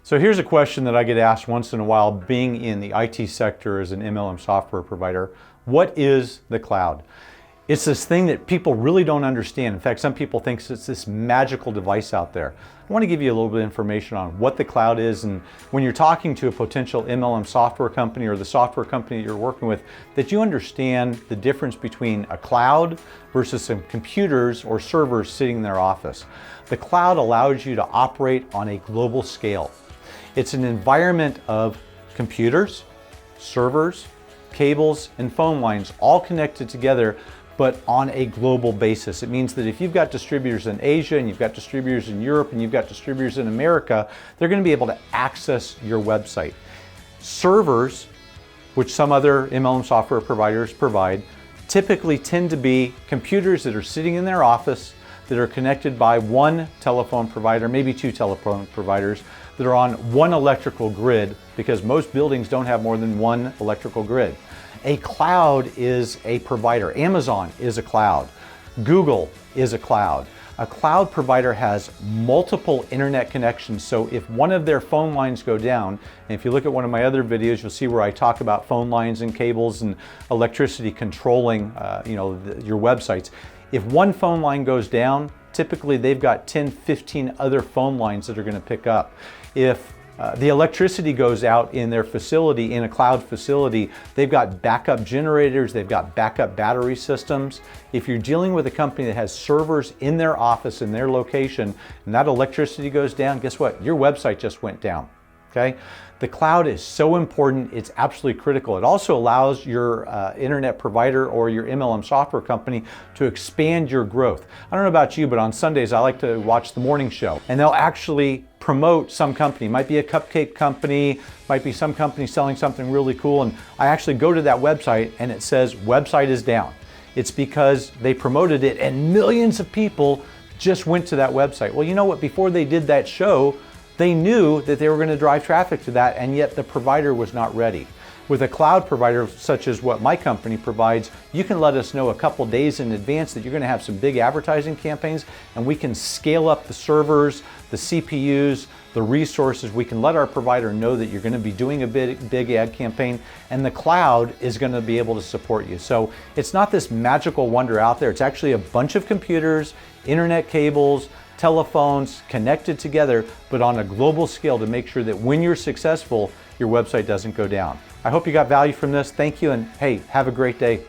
So here's a question that I get asked once in a while, being in the IT sector as an MLM software provider. What is the cloud? It's this thing that people really don't understand. In fact, some people think it's this magical device out there. I want to give you a little bit of information on what the cloud is, and when you're talking to a potential MLM software company or the software company that you're working with, that you understand the difference between a cloud versus some computers or servers sitting in their office. The cloud allows you to operate on a global scale. It's an environment of computers, servers, cables, and phone lines all connected together, but on a global basis. It means that if you've got distributors in Asia and you've got distributors in Europe and you've got distributors in America, they're going to be able to access your website. Servers, which some other MLM software providers provide, typically tend to be computers that are sitting in their office that are connected by one telephone provider, maybe two telephone providers, that are on one electrical grid, because most buildings don't have more than one electrical grid. A cloud is a provider. Amazon is a cloud. Google is a cloud. A cloud provider has multiple internet connections, so if one of their phone lines go down, and if you look at one of my other videos, you'll see where I talk about phone lines and cables and electricity controlling your websites. If one phone line goes down, typically they've got 10, 15 other phone lines that are going to pick up. If the electricity goes out in their facility, in a cloud facility, they've got backup generators, they've got backup battery systems. If you're dealing with a company that has servers in their office, in their location, and that electricity goes down, guess what? Your website just went down. Okay? The cloud is so important, it's absolutely critical. It also allows your internet provider or your MLM software company to expand your growth. I don't know about you, but on Sundays I like to watch the morning show, and they'll actually promote some company. Might be a cupcake company, might be some company selling something really cool, and I actually go to that website and it says website is down. It's because they promoted it and millions of people just went to that website. Well, you know what? Before they did that show, they knew that they were going to drive traffic to that, and yet the provider was not ready. With a cloud provider such as what my company provides, you can let us know a couple days in advance that you're going to have some big advertising campaigns, and we can scale up the servers, the CPUs, the resources. We can let our provider know that you're going to be doing a big ad campaign, and the cloud is going to be able to support you. So it's not this magical wonder out there. It's actually a bunch of computers, internet cables, telephones connected together, but on a global scale to make sure that when you're successful, your website doesn't go down. I hope you got value from this. Thank you, and hey, have a great day.